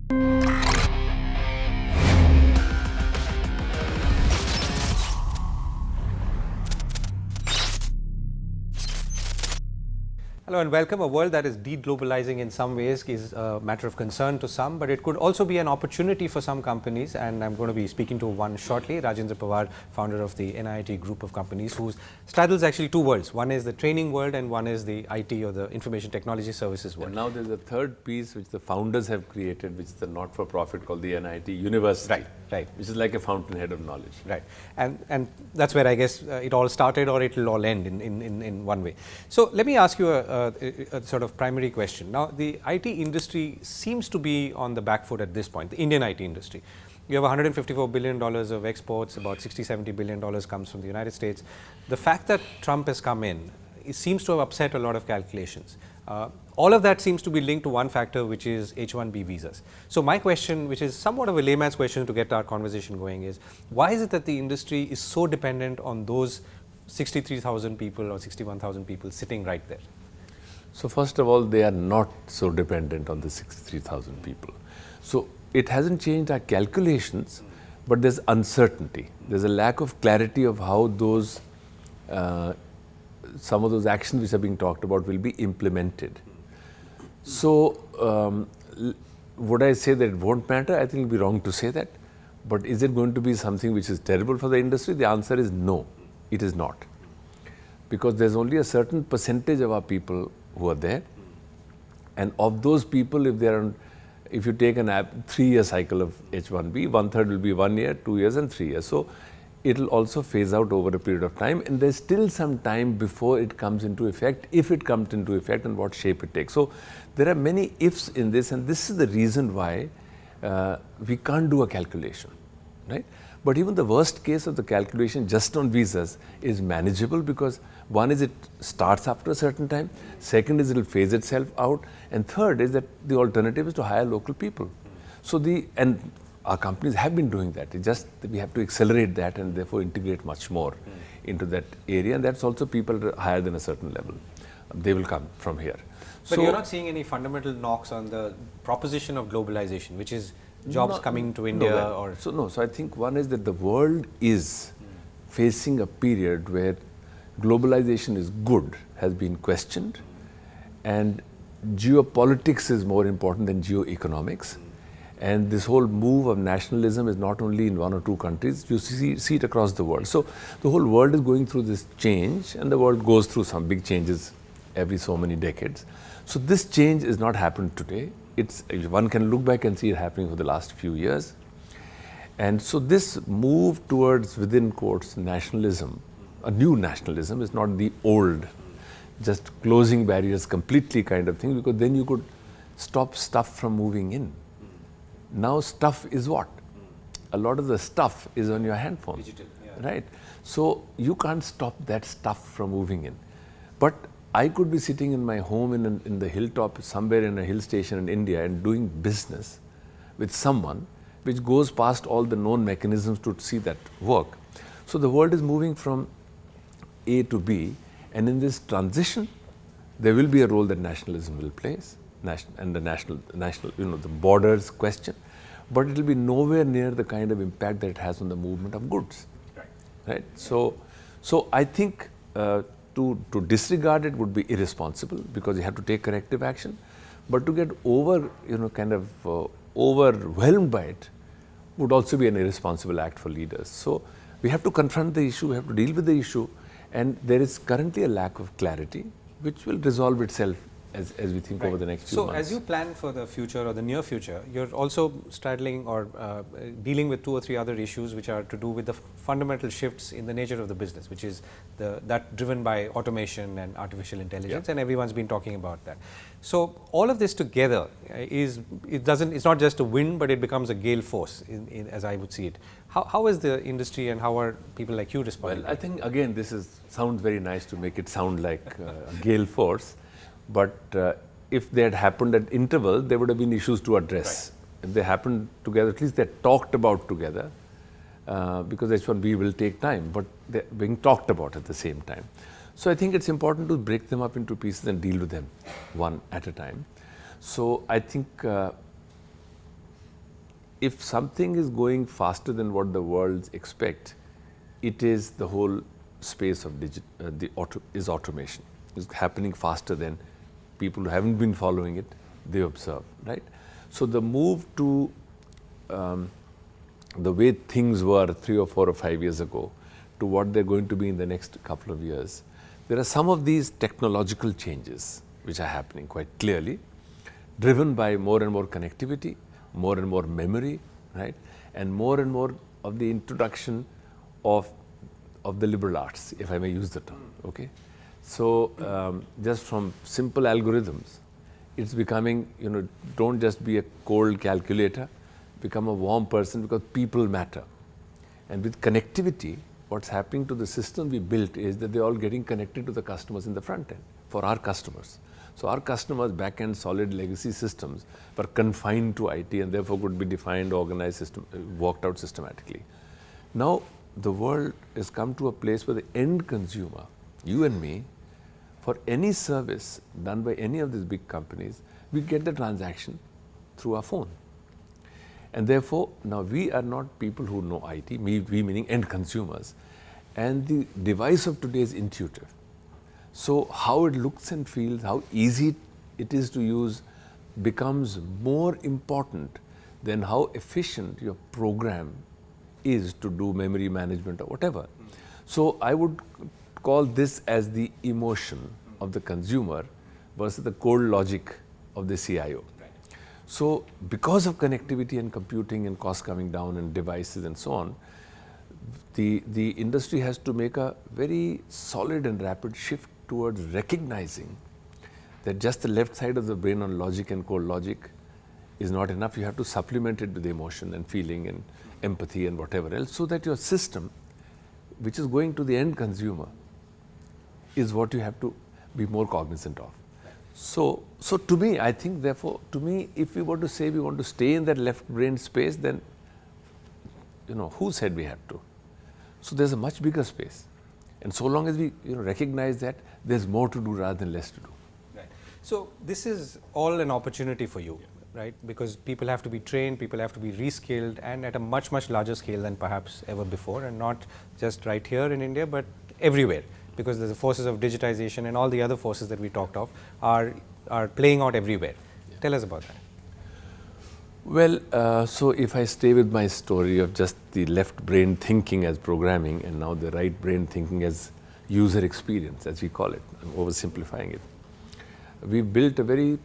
Hello and welcome. A world that is de-globalizing in some ways is a matter of concern to some, but it could also be an opportunity for some companies, and I'm going to be speaking to one shortly. Rajendra Pawar, founder of the NIIT Group of companies, who straddles actually two worlds. One is the training world and one is the IT or the information technology services world. And now there's a third piece which the founders have created, which is the not-for-profit called the NIIT University. Right. Which is like a fountainhead of knowledge. Right. And that's where I guess it all started, or it will all end in one way. So let me ask you a sort of primary question. Now, the IT industry seems to be on the back foot at this point, the Indian IT industry. You have $154 billion of exports, about $60–70 billion comes from the United States. The fact that Trump has come in, it seems to have upset a lot of calculations. All of that seems to be linked to one factor, which is H-1B visas. So my question, which is somewhat of a layman's question to get our conversation going, is why is it that the industry is so dependent on those 63,000 people or 61,000 people sitting right there? So first of all, they are not so dependent on the 63,000 people. So it hasn't changed our calculations, but there's uncertainty. There's a lack of clarity of how those some of those actions which are being talked about will be implemented. So would I say that it won't matter? I think it would be wrong to say that. But is it going to be something which is terrible for the industry? The answer is no, it is not. Because there's only a certain percentage of our people who are there. And of those people, if you take an 3-year cycle of H-1B, 1/3 will be 1 year, 2 years and 3 years. So it will also phase out over a period of time, and there's still some time before it comes into effect, if it comes into effect and what shape it takes. So there are many ifs in this, and this is the reason why we can't do a calculation, right? But even the worst case of the calculation just on visas is manageable, because one is it starts after a certain time, second is it will phase itself out, and third is that the alternative is to hire local people. So our companies have been doing that. It's just that we have to accelerate that and therefore integrate much more into that area. And that's also people higher than a certain level. They will come from here. But so you're not seeing any fundamental knocks on the proposition of globalization, which is jobs coming to India? So I think one is that the world is facing a period where globalization is good, has been questioned, and geopolitics is more important than geoeconomics. And this whole move of nationalism is not only in 1 or 2 countries, you see it across the world. So the whole world is going through this change, and the world goes through some big changes every so many decades. So this change is not happened today. One can look back and see it happening for the last few years. And so this move towards, within quotes, nationalism, a new nationalism, is not the old, just closing barriers completely kind of thing, because then you could stop stuff from moving in. Now stuff is what? A lot of the stuff is on your handphone. Digital, yeah. Right? So you can't stop that stuff from moving in. But I could be sitting in my home in the hilltop, somewhere in a hill station in India, and doing business with someone which goes past all the known mechanisms to see that work. So the world is moving from A to B, and in this transition, there will be a role that nationalism will play. And the national, the borders question, but it will be nowhere near the kind of impact that it has on the movement of goods. Right? So I think to disregard it would be irresponsible, because you have to take corrective action. But to get overwhelmed by it would also be an irresponsible act for leaders. So we have to confront the issue, we have to deal with the issue, and there is currently a lack of clarity, which will resolve itself as we think over the next few months. So as you plan for the future or the near future, you're also straddling or dealing with 2 or 3 other issues which are to do with the fundamental shifts in the nature of the business, which is that driven by automation and artificial intelligence, and everyone's been talking about that. So all of this together it's not just a wind, but it becomes a gale force, as I would see it. How is the industry and how are people like you responding? Well, I think again sounds very nice to make it sound like a gale force. But if they had happened at intervals, there would have been issues to address. Right. If they happened together, at least they're talked about together, because H-1B will take time, but they're being talked about at the same time. So I think it's important to break them up into pieces and deal with them one at a time. So I think if something is going faster than what the world expect, it is the whole space of automation. It's happening faster than people who haven't been following it, they observe, right? So the move to the way things were 3 or 4 or 5 years ago to what they're going to be in the next couple of years, there are some of these technological changes which are happening quite clearly, driven by more and more connectivity, more and more memory, right? And more of the introduction of the liberal arts, if I may use the term, okay? So just from simple algorithms, it's becoming, you know, don't just be a cold calculator, become a warm person, because people matter. And with connectivity, what's happening to the system we built is that they're all getting connected to the customers in the front end, for our customers. So our customers' back-end solid legacy systems were confined to IT and therefore could be defined, organized, worked out systematically. Now the world has come to a place where the end consumer, you and me, for any service done by any of these big companies, we get the transaction through our phone. And therefore, now we are not people who know IT, we meaning end consumers, and the device of today is intuitive. So how it looks and feels, how easy it is to use becomes more important than how efficient your program is to do memory management or whatever. So I would call this as the emotion of the consumer versus the cold logic of the CIO. So because of connectivity and computing and costs coming down and devices and so on, the industry has to make a very solid and rapid shift towards recognizing that just the left side of the brain on logic and cold logic is not enough. You have to supplement it with emotion and feeling and empathy and whatever else, so that your system, which is going to the end consumer, is what you have to be more cognizant of. So to me, I think therefore, to me, if we were to say we want to stay in that left brain space, then, you know, who said we have to? So there's a much bigger space. And so long as we, you know, recognize that, there's more to do rather than less to do. Right. So this is all an opportunity for you, right? Because people have to be trained, people have to be rescaled, and at a much, much larger scale than perhaps ever before, and not just right here in India, but everywhere. Because the forces of digitization and all the other forces that we talked of are playing out everywhere. Yeah. Tell us about that. Well, so if I stay with my story of just the left brain thinking as programming and now the right brain thinking as user experience, as we call it, I'm oversimplifying it. We've built a very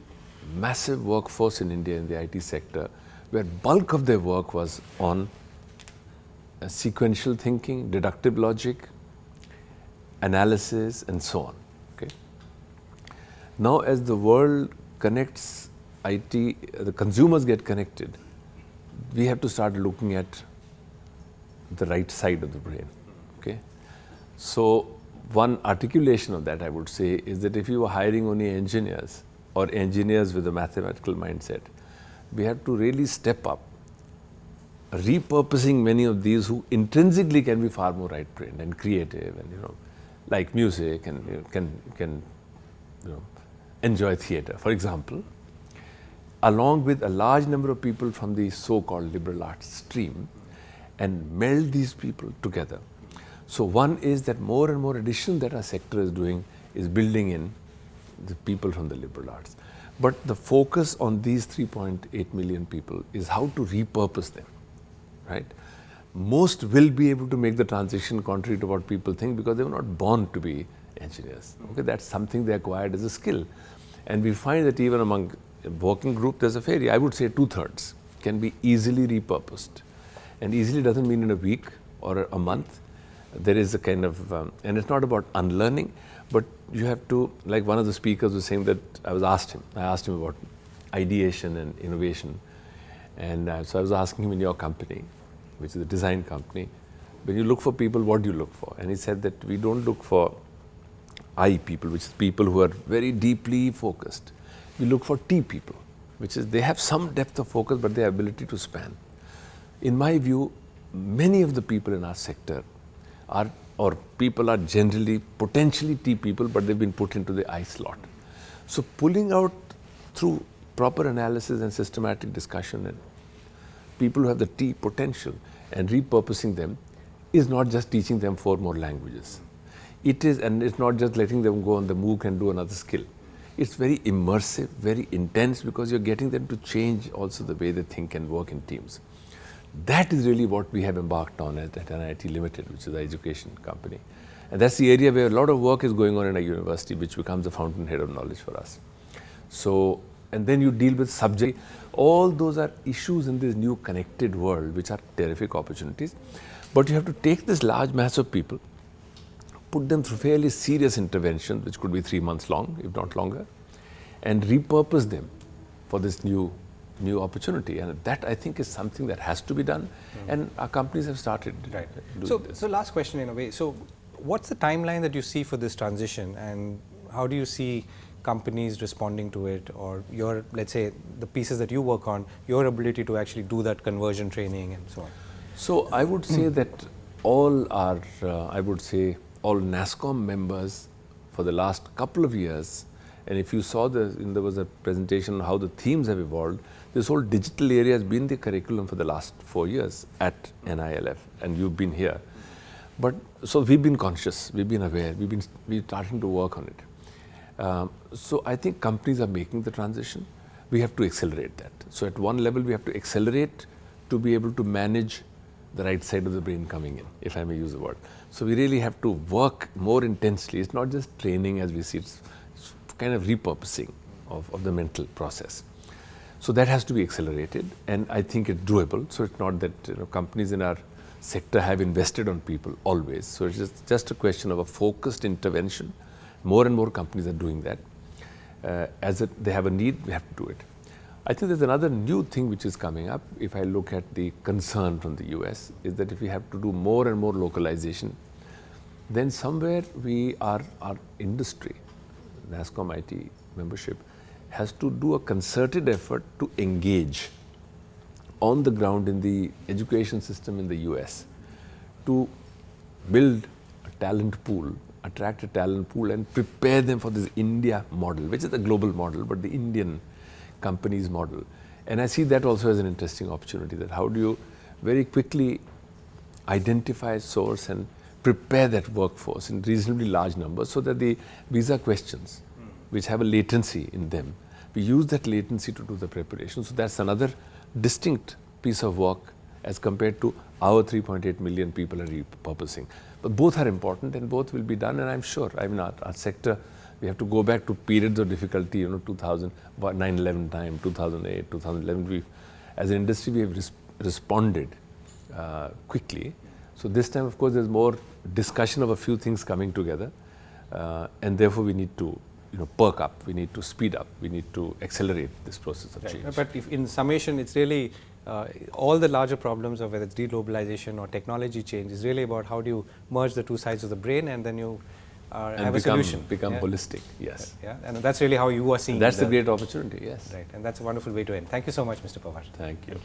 massive workforce in India in the IT sector, where bulk of their work was on sequential thinking, deductive logic, analysis, and so on. Okay. Now, as the world connects IT, the consumers get connected, we have to start looking at the right side of the brain. Okay. So one articulation of that, I would say, is that if you were hiring only engineers or engineers with a mathematical mindset, we have to really step up, repurposing many of these who intrinsically can be far more right-brained and creative and, you know, like music and, you know, can you know, enjoy theatre, for example, along with a large number of people from the so-called liberal arts stream, and meld these people together. So one is that more and more addition that our sector is doing is building in the people from the liberal arts. But the focus on these 3.8 million people is how to repurpose them, right? Most will be able to make the transition contrary to what people think, because they were not born to be engineers. Okay, that's something they acquired as a skill. And we find that even among a working group, there's a fairly, I would say 2/3 can be easily repurposed. And easily doesn't mean in a week or a month. There is a kind of, and it's not about unlearning, but you have to, like one of the speakers was saying that I asked him about ideation and innovation. And so I was asking him, in your company, which is a design company, when you look for people, what do you look for? And he said that we don't look for I people, which is people who are very deeply focused. We look for T people, which is they have some depth of focus, but their ability to span. In my view, many of the people in our sector are, or people are generally potentially T people, but they've been put into the I slot. So pulling out through proper analysis and systematic discussion and people who have the T potential and repurposing them is not just teaching them 4 more languages. It is, and it's not just letting them go on the MOOC and do another skill. It's very immersive, very intense, because you're getting them to change also the way they think and work in teams. That is really what we have embarked on at NIIT Limited, which is an education company. And that's the area where a lot of work is going on in a university, which becomes a fountainhead of knowledge for us. So, and then you deal with subject. All those are issues in this new connected world, which are terrific opportunities. But you have to take this large mass of people, put them through fairly serious intervention, which could be 3 months long, if not longer, and repurpose them for this new opportunity. And that, I think, is something that has to be done. And our companies have started doing this. So last question in a way. So what's the timeline that you see for this transition, and how do you see companies responding to it, or your, let's say, the pieces that you work on, your ability to actually do that conversion training and so on? So I would say that all our, all Nasscom members for the last couple of years, and if you saw there was a presentation on how the themes have evolved, this whole digital area has been the curriculum for the last 4 years at NILF, and you've been here. But so we've been conscious, we've been aware, we're starting to work on it. So I think companies are making the transition. We have to accelerate that. So at one level, we have to accelerate to be able to manage the right side of the brain coming in, if I may use the word. So we really have to work more intensely. It's not just training as we see, it's kind of repurposing of the mental process. So that has to be accelerated, and I think it's doable. So it's not that companies in our sector have invested on people always. So it's just a question of a focused intervention. More and more companies are doing that. They have a need, we have to do it. I think there's another new thing which is coming up. If I look at the concern from the US, is that if we have to do more and more localization, then somewhere our industry, Nasscom IT membership, has to do a concerted effort to engage on the ground in the education system in the US to build a talent pool, attract a talent pool, and prepare them for this India model, which is a global model, but the Indian companies model. And I see that also as an interesting opportunity, that how do you very quickly identify, source, and prepare that workforce in reasonably large numbers, so that the visa questions, which have a latency in them, we use that latency to do the preparation. So that's another distinct piece of work as compared to our 3.8 million people are repurposing. But both are important, and both will be done, and I'm sure, I mean, our sector, we have to go back to periods of difficulty, 2000, 9/11 time, 2008, 2011. As an industry, we have responded quickly. So this time, of course, there's more discussion of a few things coming together, and therefore we need to perk up, we need to speed up, we need to accelerate this process of change. But if in summation, it's really all the larger problems of whether it's deglobalization or technology change is really about how do you merge the two sides of the brain, and then you have a solution. Become holistic, yes. Yeah, and that's really how you are seeing. That's a great opportunity, yes. Right, and that's a wonderful way to end. Thank you so much, Mr. Pawar. Thank you.